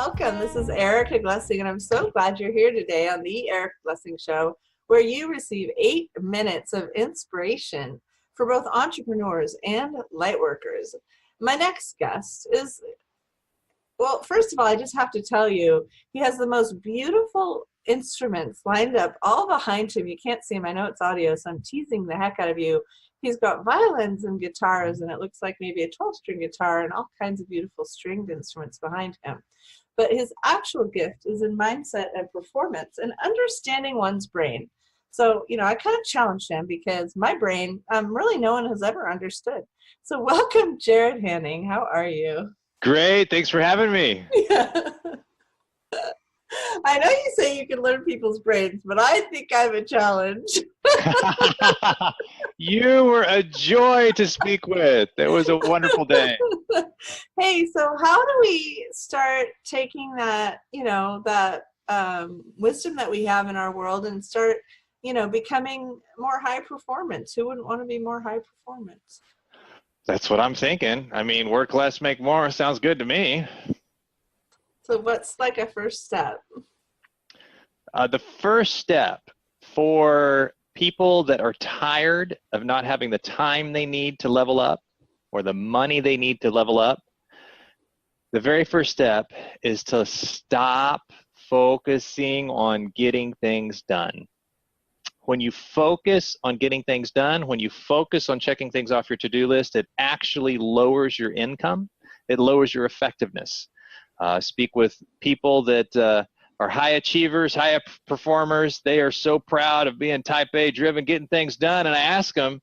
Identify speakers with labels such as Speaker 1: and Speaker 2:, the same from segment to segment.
Speaker 1: welcome. This is Erica Glessing, and I'm so glad you're here today on the Erica Glessing Show, where you receive 8 minutes of inspiration for both entrepreneurs and lightworkers. My next guest is, well, first of all, I just have to tell you, he has the most beautiful instruments lined up all behind him. You can't see him. I know it's audio, so I'm teasing the heck out of you. He's got violins and guitars, and it looks like maybe a 12-string guitar and all kinds of beautiful stringed instruments behind him. But his actual gift is in mindset and performance and understanding one's brain. So, I kind of challenged him because my brain, really no one has ever understood. So welcome, Jarrod Haning. How are you?
Speaker 2: Great. Thanks for having me.
Speaker 1: Yeah. I know you say you can learn people's brains, but I think I'm a challenge.
Speaker 2: You were a joy to speak with. It was a wonderful day.
Speaker 1: Hey, so how do we start taking that, wisdom that we have in our world and start, becoming more high performance? Who wouldn't want to be more high performance?
Speaker 2: That's what I'm thinking. I mean, work less, make more sounds good to me.
Speaker 1: So what's like a first step?
Speaker 2: The first step for people that are tired of not having the time they need to level up or the money they need to level up, the very first step is to stop focusing on getting things done. When you focus on getting things done, when you focus on checking things off your to-do list, it actually lowers your income. It lowers your effectiveness. Speak with people that are high achievers, high performers. They are so proud of being type A driven, getting things done. And I ask them,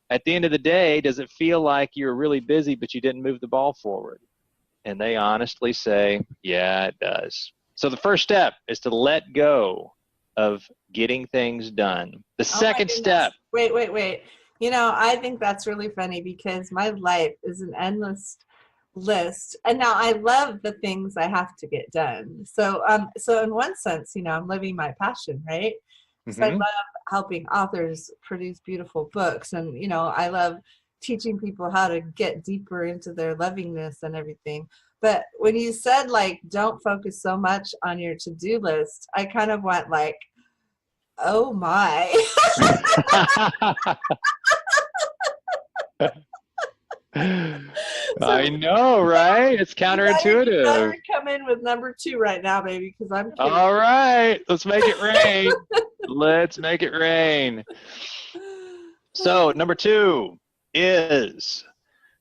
Speaker 2: at the end of the day, does it feel like you're really busy, but you didn't move the ball forward? And they honestly say, yeah, it does. So the first step is to let go of getting things done. The second step.
Speaker 1: Wait. I think that's really funny because my life is an endless list, and now I love the things I have to get done. So in one sense, I'm living my passion, right? So I love helping authors produce beautiful books, and I love teaching people how to get deeper into their lovingness and everything. But when you said don't focus so much on your to-do list, I kind of went like, oh my.
Speaker 2: I know, right? It's counterintuitive.
Speaker 1: Better come in with number 2 right now, baby, because I'm kidding.
Speaker 2: All right, let's make it rain. Let's make it rain. So number 2 is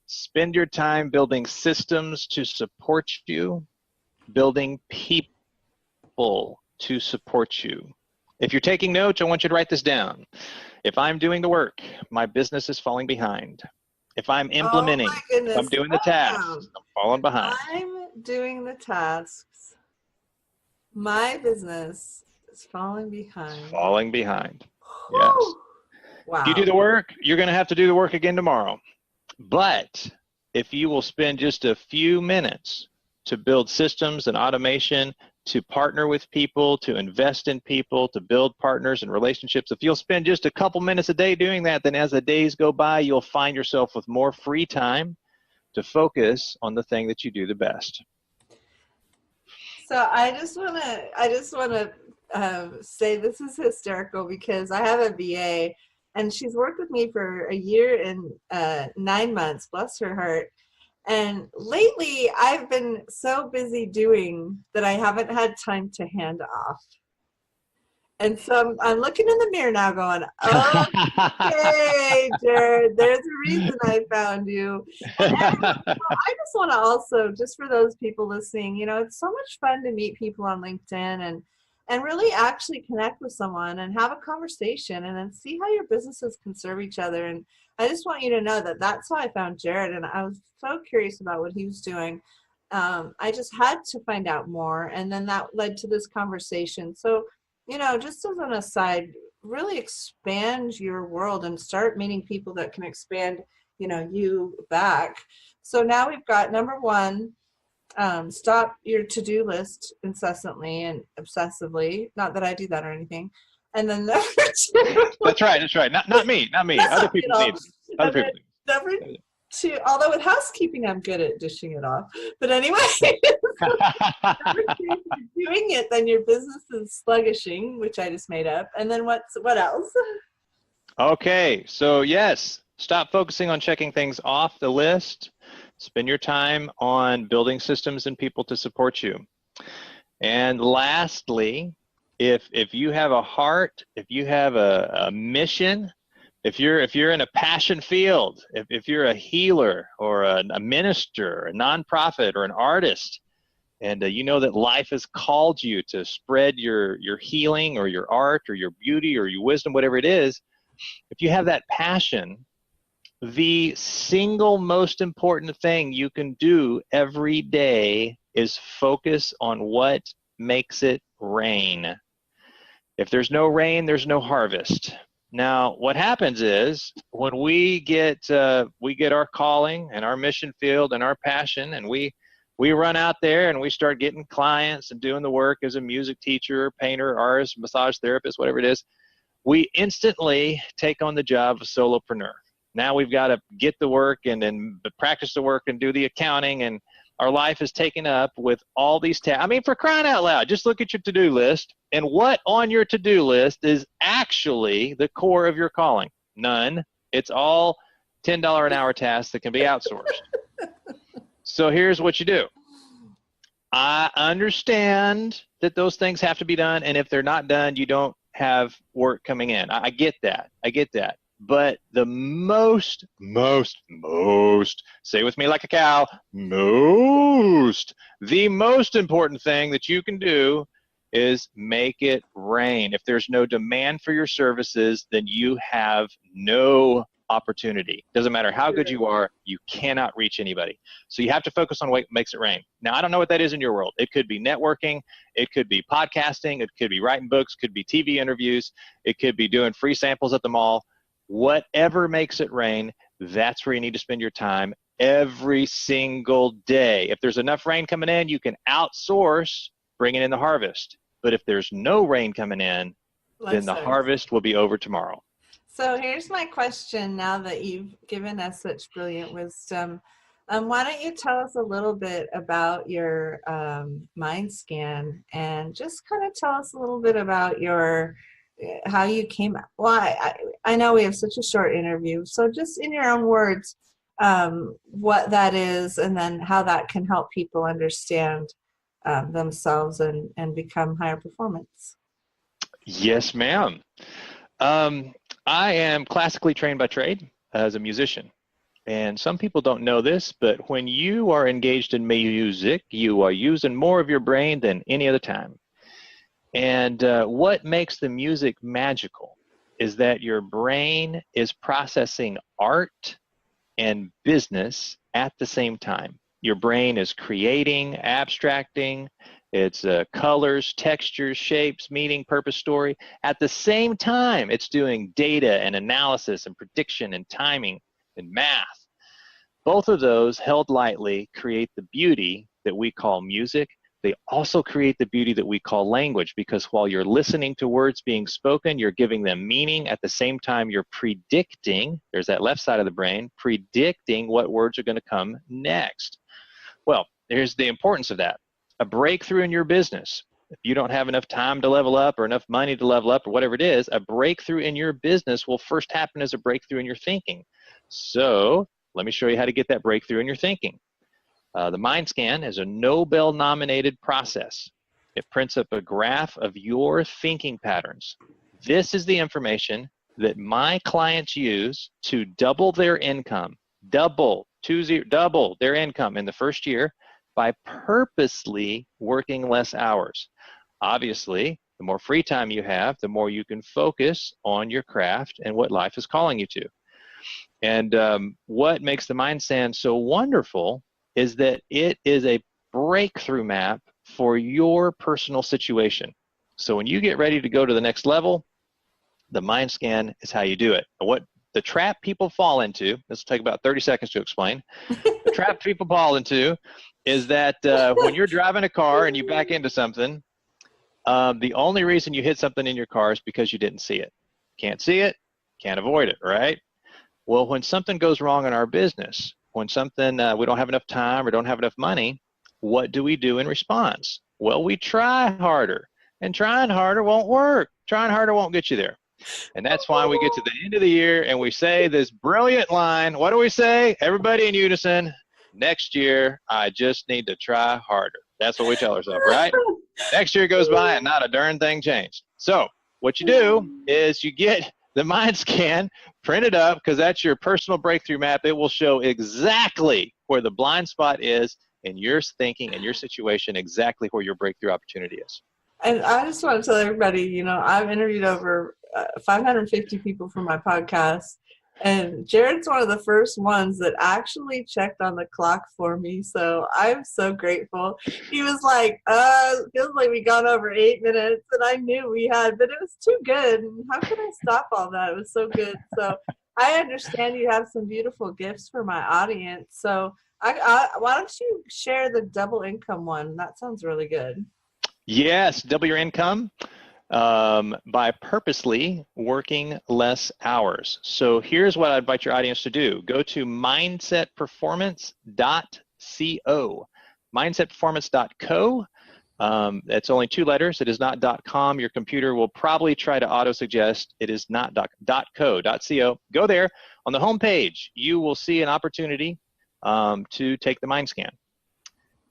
Speaker 2: spend your time building systems to support you, building people to support you. If you're taking notes, I want you to write this down. If I'm doing the work, my business is falling behind. If I'm implementing, if I'm doing the tasks, I'm falling behind.
Speaker 1: I'm doing the tasks. My business is falling behind.
Speaker 2: It's falling behind. Yes.
Speaker 1: Wow.
Speaker 2: If you do the work, you're going to have to do the work again tomorrow. But if you will spend just a few minutes to build systems and automation, to partner with people, to invest in people, to build partners and relationships, if you'll spend just a couple minutes a day doing that, then as the days go by, you'll find yourself with more free time to focus on the thing that you do the best.
Speaker 1: So I just want to say this is hysterical because I have a VA and she's worked with me for a year and 9 months, bless her heart. And lately, I've been so busy doing that I haven't had time to hand off. And so I'm looking in the mirror now going, okay, Jarrod, there's a reason I found you. And I just want to also, just for those people listening, it's so much fun to meet people on LinkedIn and really actually connect with someone and have a conversation and then see how your businesses can serve each other. And I just want you to know that that's how I found Jarrod, and I was so curious about what he was doing. I just had to find out more, and then that led to this conversation. So, just as an aside, really expand your world and start meeting people that can expand, you back. So now we've got number 1, stop your to-do list incessantly and obsessively. Not that I do that or anything. And then number 2.
Speaker 2: That's right. Not me. Other people need. Other people.
Speaker 1: Number 2, although with housekeeping, I'm good at dishing it off. But anyway, If you're doing it, then your business is sluggishing, which I just made up. And then what else?
Speaker 2: Okay, so yes, stop focusing on checking things off the list. Spend your time on building systems and people to support you. And lastly, if you have a heart, if you have a mission, if you're in a passion field, if you're a healer or a minister, a nonprofit or an artist, and you know that life has called you to spread your healing or your art or your beauty or your wisdom, whatever it is, if you have that passion, the single most important thing you can do every day is focus on what makes it rain. If there's no rain, there's no harvest. Now, what happens is when we get our calling and our mission field and our passion, and we run out there and we start getting clients and doing the work as a music teacher, painter, artist, massage therapist, whatever it is, we instantly take on the job of solopreneur. Now we've got to get the work and then practice the work and do the accounting, and our life is taken up with all these tasks. I mean, for crying out loud, just look at your to-do list, and what on your to-do list is actually the core of your calling? None. It's all $10 an hour tasks that can be outsourced. So here's what you do. I understand that those things have to be done, and if they're not done, you don't have work coming in. I get that. I get that. But the most, say with me like a cow, the most important thing that you can do is make it rain. If there's no demand for your services, then you have no opportunity. Doesn't matter how good you are, you cannot reach anybody. So you have to focus on what makes it rain. Now, I don't know what that is in your world. It could be networking, it could be podcasting, it could be writing books, could be TV interviews, it could be doing free samples at the mall. Whatever makes it rain, that's where you need to spend your time every single day. If there's enough rain coming in, you can outsource bringing in the harvest. But if there's no rain coming in, then the harvest will be over tomorrow.
Speaker 1: So here's my question now that you've given us such brilliant wisdom. Why don't you tell us a little bit about your mind scan, and just kind of tell us a little bit about your how you came. Well, I know we have such a short interview, so just in your own words, what that is, and then how that can help people understand themselves and become higher performance.
Speaker 2: Yes, ma'am. I am classically trained by trade as a musician. And some people don't know this, but when you are engaged in music, you are using more of your brain than any other time. And what makes the music magical is that your brain is processing art and business at the same time. Your brain is creating, abstracting, it's colors, textures, shapes, meaning, purpose, story. At the same time, it's doing data and analysis and prediction and timing and math. Both of those, held lightly, create the beauty that we call music. They also create the beauty that we call language, because while you're listening to words being spoken, you're giving them meaning. At the same time, you're predicting, there's that left side of the brain, predicting what words are going to come next. Well, here's the importance of that. A breakthrough in your business, if you don't have enough time to level up or enough money to level up or whatever it is, a breakthrough in your business will first happen as a breakthrough in your thinking. So let me show you how to get that breakthrough in your thinking. The mind scan is a Nobel-nominated process. It prints up a graph of your thinking patterns. This is the information that my clients use to double their income, double their income in the first year by purposely working less hours. Obviously, the more free time you have, the more you can focus on your craft and what life is calling you to. And what makes the mind scan so wonderful is that it is a breakthrough map for your personal situation. So when you get ready to go to the next level, the mind scan is how you do it. What the trap people fall into, this will take about 30 seconds to explain. The trap people fall into is that when you're driving a car and you back into something, the only reason you hit something in your car is because you didn't see it. Can't see it, can't avoid it, right? Well, when something goes wrong in our business, when something we don't have enough time or don't have enough money, what do we do in response? Well, we try harder, and trying harder won't work. Trying harder won't get you there. And that's why we get to the end of the year and we say this brilliant line. What do we say? Everybody in unison, next year, I just need to try harder. That's what we tell ourselves, right? Next year goes by and not a darn thing changed. So what you do is you get the mind scan printed up, because that's your personal breakthrough map. It will show exactly where the blind spot is in your thinking and your situation, exactly where your breakthrough opportunity is.
Speaker 1: And I just want to tell everybody, you know, I've interviewed over 550 people for my podcast, and Jarrod's one of the first ones that actually checked on the clock for me. So I'm so grateful. He was like, feels like we gone over 8 minutes, and I knew we had, but it was too good. And how could I stop all that? It was so good. So I understand you have some beautiful gifts for my audience. So why don't you share the double income one? That sounds really good.
Speaker 2: Yes, double your income by purposely working less hours. So here's what I invite your audience to do. Go to mindsetperformance.co. Mindsetperformance.co. It's only 2 letters. It is not .com. Your computer will probably try to auto-suggest. It is not .co. Go there. On the home page, you will see an opportunity to take the mind scan.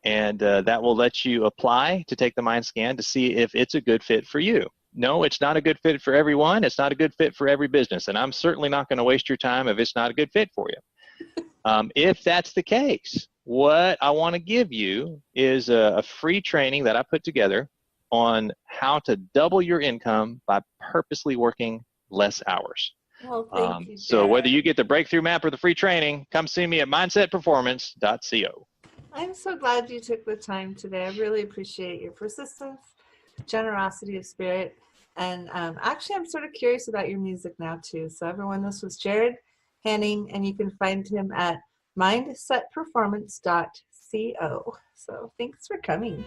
Speaker 2: And that will let you apply to take the mind scan to see if it's a good fit for you. No, it's not a good fit for everyone. It's not a good fit for every business. And I'm certainly not going to waste your time if it's not a good fit for you. If that's the case, what I want to give you is a free training that I put together on how to double your income by purposely working less hours.
Speaker 1: Well, thank you,
Speaker 2: so whether you get the breakthrough map or the free training, come see me at mindsetperformance.co.
Speaker 1: I'm so glad you took the time today. I really appreciate your persistence, generosity of spirit, and actually I'm sort of curious about your music now too. So everyone, this was Jarrod Haning, and you can find him at mindsetperformance.co. So thanks for coming.